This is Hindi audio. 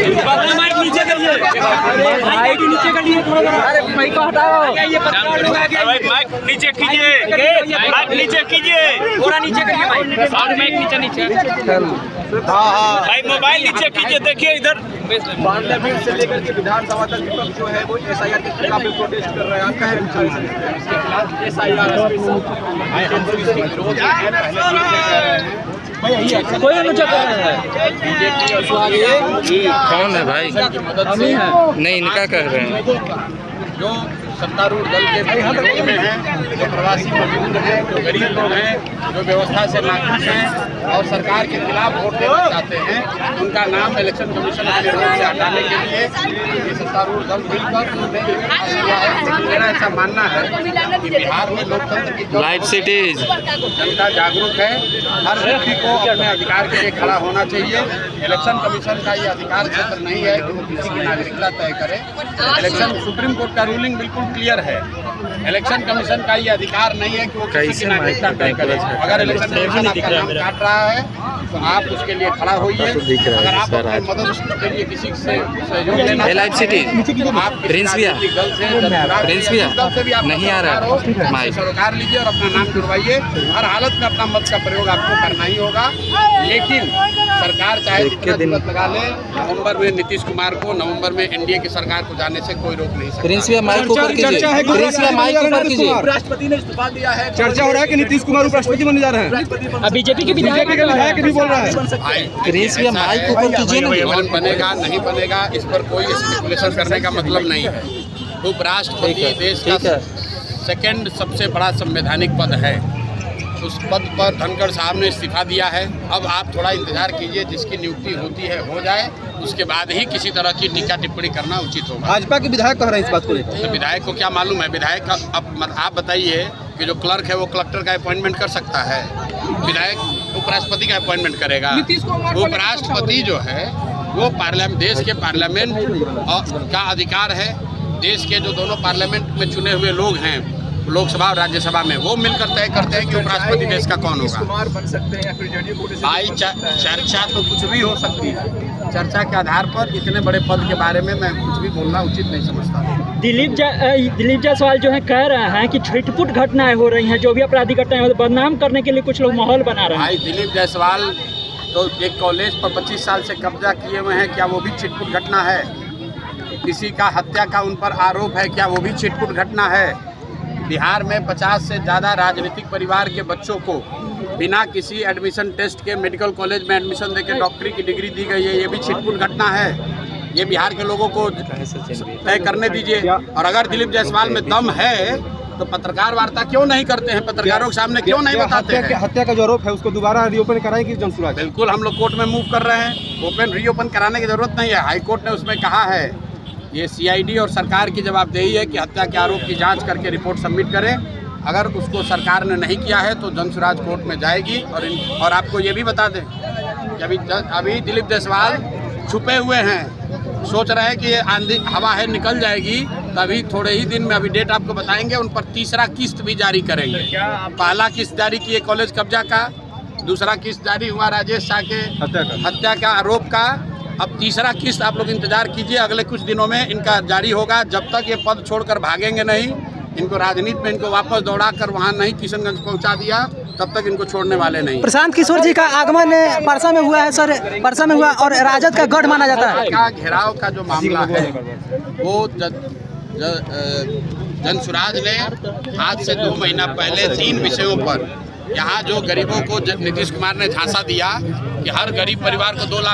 माइक नीचे करिए, माइक नीचे करिए थोड़ा। अरे माइक को हटाओ, माइक नीचे कीजिए, माइक नीचे कीजिए, थोड़ा नीचे करिए माइक नीचे। भाई मोबाइल नीचे कीजिए, देखिए इधर। पार्लियामेंट से लेकर के विधानसभा तक विपक्ष जो है वो एसआईआर के खिलाफ प्रोटेस्ट कर रहे हैं। आप कह रहे हैं एसआईआर कोई मुझे कर रहा है। कौन है भाई? नहीं, इनका कर रहे हैं। जो सत्तारूढ़ दल के विरोध में हैं, जो प्रवासी मजदूर हैं, जो गरीब लोग हैं, जो व्यवस्था से नाखुश हैं और सरकार के खिलाफ वोट देना चाहते हैं, उनका नाम इलेक्शन कमीशन के निर्णय से हटाने के लिए ये सत्तारूढ़ दल मिलकर उन्होंने किया है। लेकिन मेरा ऐसा मानना है कि बिहार में लोकतंत्र की लाइव सिटीज जनता जागरूक है। हर व्यक्ति को अपने अधिकार के लिए खड़ा होना चाहिए। इलेक्शन कमीशन का ये अधिकार क्षेत्र नहीं है कि वो किसी की नागरिकता तय करे। इलेक्शन सुप्रीम कोर्ट का रूलिंग बिल्कुल क्लियर है। इलेक्शन कमीशन का ये अधिकार नहीं है कि वो किसी की नागरिकता तय करे। अगर इलेक्शन कमीशन आपका नाम काट रहा है तो आप उसके लिए खड़ा होइए। अगर आप अपनी मदद के लिए किसी से सहयोग लेना लाइव सिटी आप प्रिंस भैया, प्रिंस भैया नहीं आ रहा माइक, सरकार लीजिए और अपना नाम जुड़वाइए। हर हालत में अपना मत का प्रयोग आपको करना ही होगा। लेकिन सरकार चाहे जितना दिक्कत लगा ले, नवंबर में नीतीश कुमार को, नवंबर में एनडीए की सरकार को जाने से कोई रोक नहीं सकता। प्रिंस भैया माइक ऊपर कीजिए, प्रिंस भैया माइक ऊपर कीजिए। राष्ट्रपति ने इस्तीफा दिया है। चर्चा हो रहा है कि नीतीश कुमार उपराष्ट्रपति बनने जा रहे हैं। बीजेपी के विधायक भी बोल रहा है। प्रिंस भैया माइक ऊपर कीजिए ना। कौन बनेगा नहीं बनेगा इस पर कोई स्पेकुलेशन करने का मतलब नहीं है। उपराष्ट्रपति देश का सेकंड सबसे बड़ा संवैधानिक पद है। उस पद पर धनखड़ साहब ने इस्तीफा दिया है। अब आप थोड़ा इंतजार कीजिए, जिसकी नियुक्ति होती है हो जाए, उसके बाद ही किसी तरह की टीका टिप्पणी करना उचित होगा। भाजपा के विधायक कह रहे हैं इस बात को लेकर। तो विधायक को क्या मालूम है? विधायक का अब आप बताइए कि जो क्लर्क है वो कलेक्टर का अपॉइंटमेंट कर सकता है, विधायक उपराष्ट्रपति का अपॉइंटमेंट करेगा। उपराष्ट्रपति जो है वो पार्लियामेंट, देश के पार्लियामेंट का अधिकार है। देश के जो दोनों पार्लियामेंट में चुने हुए लोग हैं, लोकसभा और राज्यसभा में, वो मिलकर तय करते हैं कि उपराष्ट्रपति देश का कौन होगा। भाई चर्चा तो कुछ भी हो सकती है। चर्चा के आधार पर इतने बड़े पद के बारे में मैं कुछ भी बोलना उचित नहीं समझता। दिलीप जायसवाल जो है कह रहे हैं कि छिटपुट घटनाएं हो रही हैं, जो भी आपराधिक घटनाएं बदनाम करने के लिए कुछ लोग माहौल बना रहे हैं। भाई दिलीप जायसवाल तो एक कॉलेज पर 25 साल से कब्जा किए हुए हैं, क्या वो भी छिटपुट घटना है? किसी का हत्या का उन पर आरोप है, क्या वो भी छिटपुट घटना है? बिहार में 50 से ज़्यादा राजनीतिक परिवार के बच्चों को बिना किसी एडमिशन टेस्ट के मेडिकल कॉलेज में एडमिशन देकर डॉक्टरी की डिग्री दी गई है। ये भी छिटपुट घटना है। ये बिहार के लोगों को तय करने दीजिए। और अगर दिलीप जायसवाल में दम है तो पत्रकार वार्ता क्यों नहीं करते हैं? पत्रकारों के सामने क्यों नहीं बताते हैं? हत्या का जो आरोप है उसको दोबारा रीओपन कराएंगे जनसुराज? बिल्कुल, हम लोग कोर्ट में मूव कर रहे हैं। रीओपन कराने की जरूरत नहीं है। हाई कोर्ट ने उसमें कहा है, ये सीआईडी और सरकार की जवाबदेही है कि हत्या के आरोप की जांच करके रिपोर्ट सबमिट करें। अगर उसको सरकार ने नहीं किया है तो जनसुराज कोर्ट में जाएगी। और आपको ये भी बता दें कि अभी दिलीप जायसवाल छुपे हुए हैं, सोच रहे हैं कि ये आंधी हवा है निकल जाएगी, तभी थोड़े ही दिन में, अभी डेट आपको बताएंगे, उन पर तीसरा किस्त भी जारी करेंगे। पहला किस्त जारी किए कॉलेज कब्जा का, दूसरा किस्त जारी हुआ राजेश शाह के हत्या का आरोप का। अब तीसरा किस्त आप लोग इंतजार कीजिए, अगले कुछ दिनों में इनका जारी होगा। जब तक ये पद छोड़कर भागेंगे नहीं, इनको राजनीति में इनको वापस दौड़ा कर वहाँ नहीं किशनगंज पहुँचा दिया, तब तक इनको छोड़ने वाले नहीं। प्रशांत किशोर जी का आगमन परसा में हुआ है सर, परसा में हुआ और राजद का गढ़ माना जाता है। घेराव का जो मामला है वो जनसुराज ने आज से 2 महीना पहले 3 विषयों पर, यहाँ जो गरीबों को नीतीश कुमार ने झांसा दिया कि हर गरीब परिवार को 2 लाख